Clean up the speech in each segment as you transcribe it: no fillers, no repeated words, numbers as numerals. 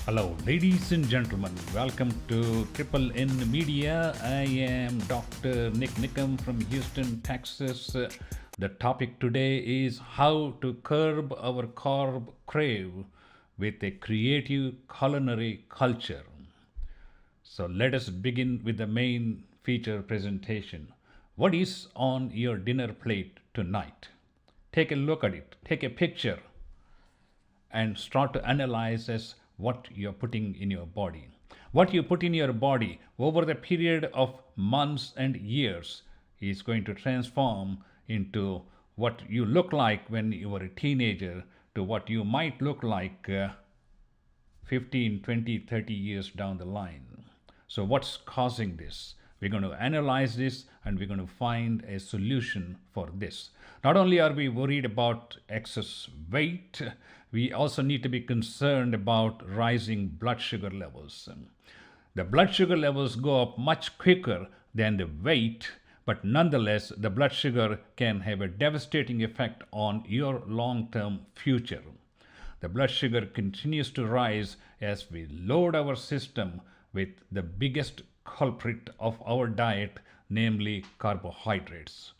Hello, ladies and gentlemen. Welcome to Triple N Media. I am Dr. Nik Nikam from Houston, Texas. The topic today is how to curb our carb crave with a creative culinary culture. So let us begin with the main feature presentation. What is on your dinner plate tonight? Take a look at it, take a picture, and start to analyze as what you're putting in your body. What you put in your body over the period of months and years is going to transform into what you look like when you were a teenager to what you might look like 15, 20, 30 years down the line. So, what's causing this? We're going to analyze this and we're going to find a solution for this. Not only are we worried about excess weight, we also need to be concerned about rising blood sugar levels. The blood sugar levels go up much quicker than the weight, but nonetheless, the blood sugar can have a devastating effect on your long term future. The blood sugar continues to rise as we load our system with the biggest culprit of our diet, namely carbohydrates.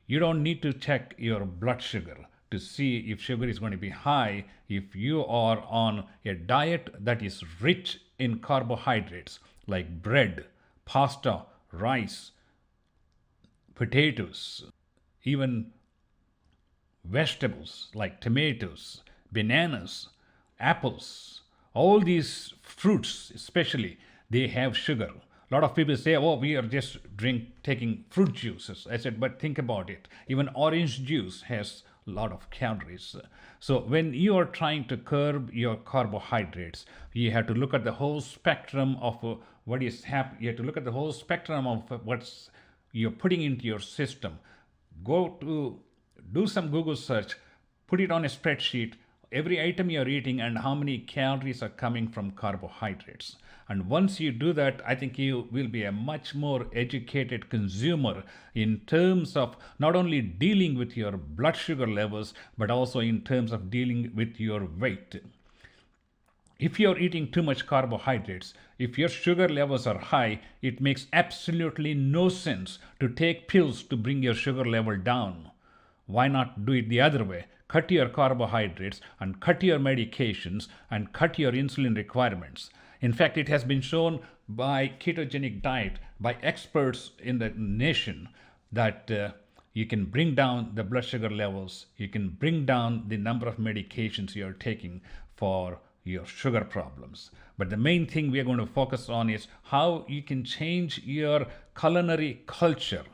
You don't need to check your blood sugar to see if sugar is going to be high if you are on a diet that is rich in carbohydrates like bread, pasta, rice, potatoes, even vegetables like tomatoes, bananas, apples, all these fruits especially, they have sugar. A lot of people say, oh, we are just taking fruit juices. I said, but think about it. Even orange juice has a lot of calories. So when you are trying to curb your carbohydrates, you have to look at the whole spectrum of what is happening. You have to look at the whole spectrum of what's you're putting into your system. Do some Google search, put it on a spreadsheet, every item you're eating and how many calories are coming from carbohydrates. And once you do that, I think you will be a much more educated consumer in terms of not only dealing with your blood sugar levels, but also in terms of dealing with your weight. If you're eating too much carbohydrates, if your sugar levels are high, it makes absolutely no sense to take pills to bring your sugar level down. Why not do it the other way? Cut your carbohydrates and cut your medications and cut your insulin requirements. In fact, it has been shown by ketogenic diet, by experts in the nation, that you can bring down the blood sugar levels, you can bring down the number of medications you're taking for your sugar problems. But the main thing we are going to focus on is how you can change your culinary culture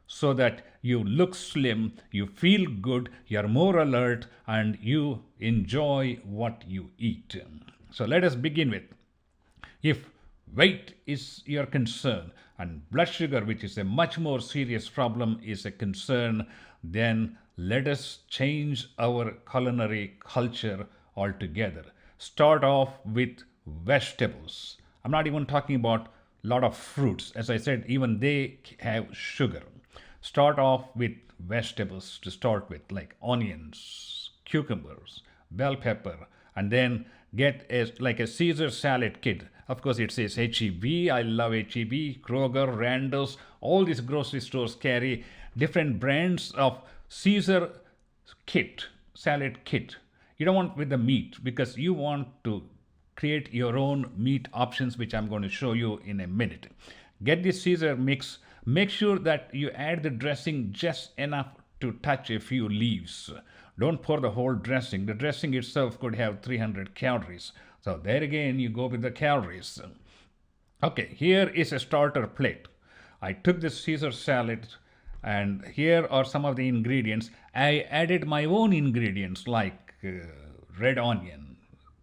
so that you look slim, you feel good, you're more alert, and you enjoy what you eat. So let us begin with, if weight is your concern and blood sugar, which is a much more serious problem, is a concern, then let us change our culinary culture altogether. Start off with vegetables. I'm not even talking about a lot of fruits. As I said, even they have sugar. Start off with vegetables to start with, like onions, cucumbers, bell pepper, and then get like a Caesar salad kit. Of course, it says HEB. I love HEB, Kroger, Randall's. All these grocery stores carry different brands of Caesar kit, salad kit. You don't want with the meat because you want to create your own meat options, which I'm going to show you in a minute. Get this Caesar mix. Make sure that you add the dressing just enough to touch a few leaves. Don't pour the whole dressing. The dressing itself could have 300 calories. So there again, you go with the calories. Okay, here is a starter plate. I took this Caesar salad and here are some of the ingredients. I added my own ingredients like red onion,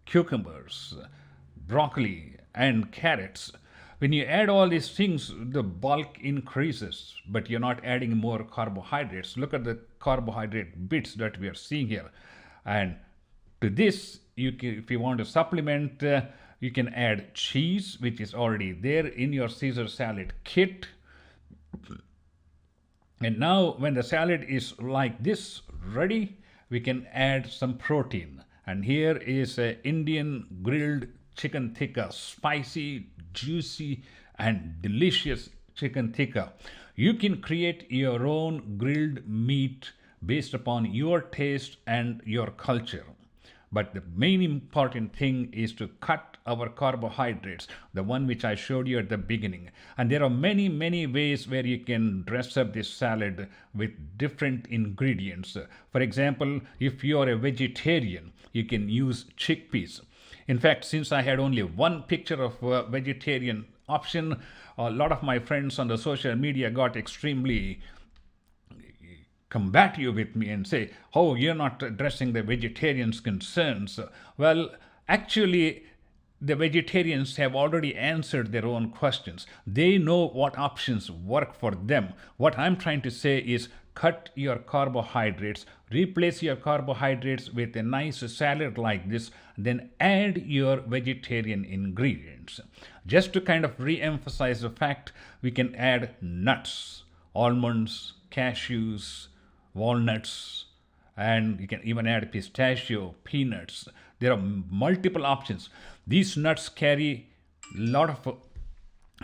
cucumbers, broccoli, and carrots. When you add all these things, the bulk increases, but you're not adding more carbohydrates. Look at the carbohydrate bits that we are seeing here. And to this, if you want to supplement, you can add cheese, which is already there in your Caesar salad kit. And now, when the salad is like this ready, we can add some protein. And here is a Indian grilled chicken tikka, spicy, juicy, and delicious chicken tikka. You can create your own grilled meat based upon your taste and your culture. But the main important thing is to cut our carbohydrates, the one which I showed you at the beginning. And there are many, many ways where you can dress up this salad with different ingredients. For example, if you are a vegetarian, you can use chickpeas. In fact, since I had only one picture of a vegetarian option, a lot of my friends on the social media got extremely combat you with me and say, oh, you're not addressing the vegetarians' concerns. Well, actually, the vegetarians have already answered their own questions. They know what options work for them. What I'm trying to say is cut your carbohydrates, replace your carbohydrates with a nice salad like this, then add your vegetarian ingredients. Just to kind of re emphasize the fact, we can add nuts, almonds, cashews, walnuts, and you can even add pistachio, peanuts. There are multiple options. These nuts carry a lot of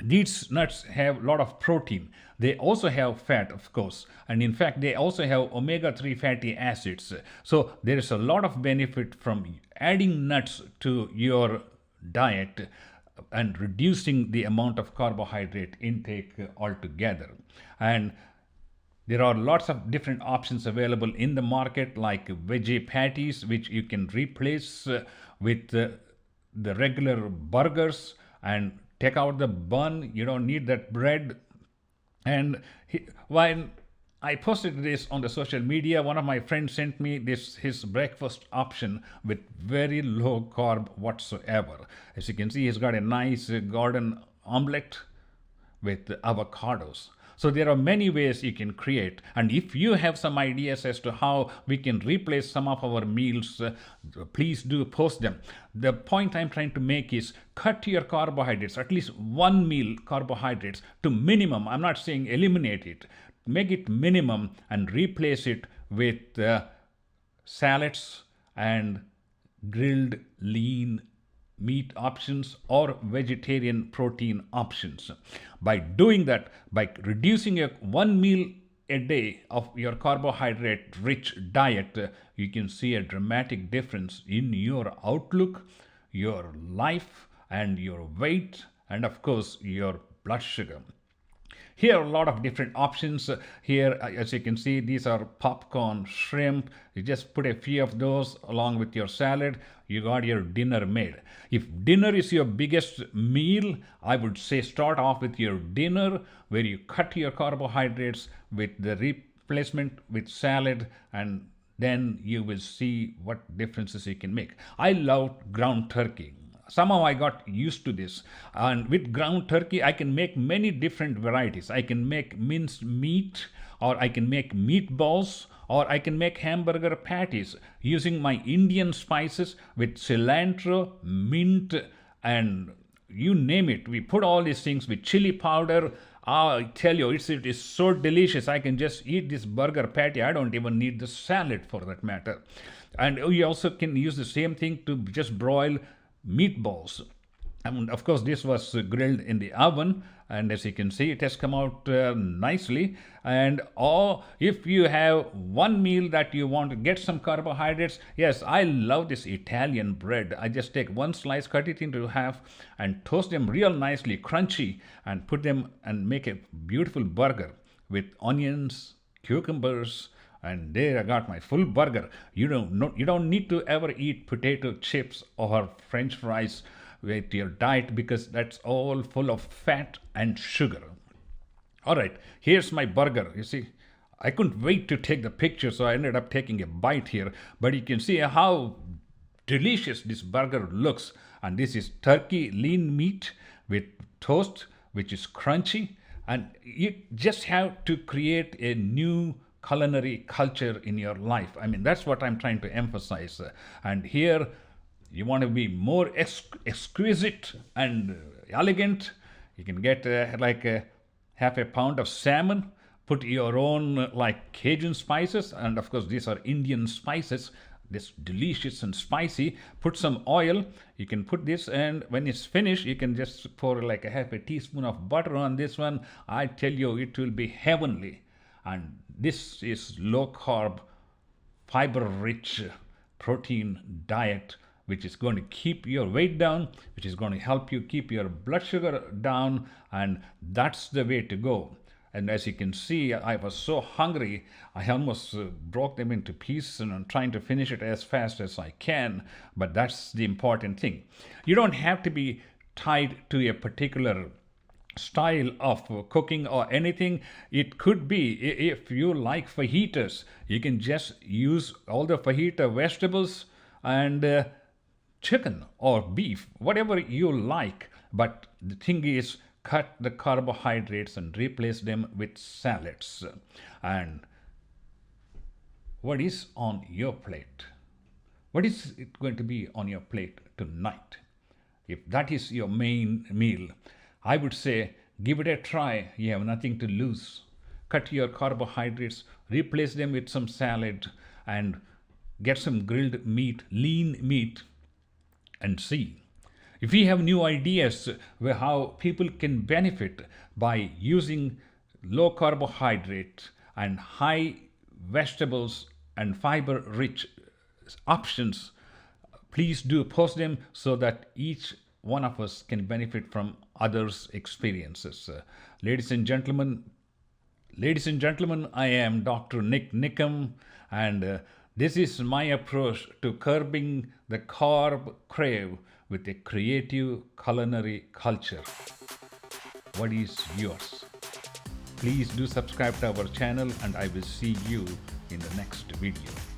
these nuts have a lot of protein. They also have fat, of course, and in fact, they also have omega 3 fatty acids. So, there is a lot of benefit from adding nuts to your diet and reducing the amount of carbohydrate intake altogether. And there are lots of different options available in the market, like veggie patties, which you can replace with the regular burgers and take out the bun. You don't need that bread. And when I posted this on the social media, one of my friends sent me this his breakfast option with very low carb whatsoever. As you can see, he's got a nice garden omelette with avocados. So there are many ways you can create. And if you have some ideas as to how we can replace some of our meals, please do post them. The point I'm trying to make is cut your carbohydrates, at least one meal carbohydrates to minimum. I'm not saying eliminate it. Make it minimum and replace it with salads and grilled lean meat options or vegetarian protein options. By doing that, by reducing your one meal a day of your carbohydrate rich diet, you can see a dramatic difference in your outlook, your life, and your weight, and of course, your blood sugar. Here are a lot of different options. Here, as you can see, these are popcorn, shrimp. You just put a few of those along with your salad. You got your dinner made. If dinner is your biggest meal, I would say start off with your dinner where you cut your carbohydrates with the replacement with salad, and then you will see what differences you can make. I love ground turkey. Somehow I got used to this, and with ground turkey I can make many different varieties. I can make minced meat, or I can make meatballs, or I can make hamburger patties using my Indian spices with cilantro, mint, and you name it. We put all these things with chili powder. I tell you, it is so delicious. I can just eat this burger patty. I don't even need the salad for that matter. And you also can use the same thing to just broil meatballs. And of course, this was grilled in the oven, and as you can see, it has come out nicely. And or if you have one meal that you want to get some carbohydrates, yes, I love this Italian bread. I just take one slice, cut it into half, and toast them real nicely, crunchy, and put them and make a beautiful burger with onions, cucumbers, and there I got my full burger. You don't need to ever eat potato chips or French fries with your diet, because that's all full of fat and sugar. All right, here's my burger. You see, I couldn't wait to take the picture, so I ended up taking a bite here. But you can see how delicious this burger looks. And this is turkey lean meat with toast, which is crunchy. And you just have to create a new culinary culture in your life. I mean, that's what I'm trying to emphasize. And here, you want to be more exquisite and elegant, you can get like a half a pound of salmon, put your own like Cajun spices, and of course these are Indian spices, this delicious and spicy. Put some oil, you can put this, and when it's finished you can just pour like a half a teaspoon of butter on this one. I tell you, it will be heavenly. And this is low carb, fiber rich protein diet, which is going to keep your weight down, which is going to help you keep your blood sugar down, and that's the way to go. And as you can see, I was so hungry, I almost broke them into pieces, and I'm trying to finish it as fast as I can. But that's the important thing. You don't have to be tied to a particular style of cooking or anything. It could be, if you like fajitas, you can just use all the fajita vegetables and chicken or beef, whatever you like. But the thing is, cut the carbohydrates and replace them with salads. And what is on your plate? What is it going to be on your plate tonight? If that is your main meal, I would say give it a try. You have nothing to lose. Cut your carbohydrates, replace them with some salad, and get some grilled meat, lean meat, and see. If we have new ideas where how people can benefit by using low carbohydrate and high vegetables and fiber rich options, please do post them so that each one of us can benefit from others' experiences. Ladies and gentlemen, I am Dr. Nik Nikam, and this is my approach to curbing the carb crave with a creative culinary culture. What is yours? Please do subscribe to our channel, and I will see you in the next video.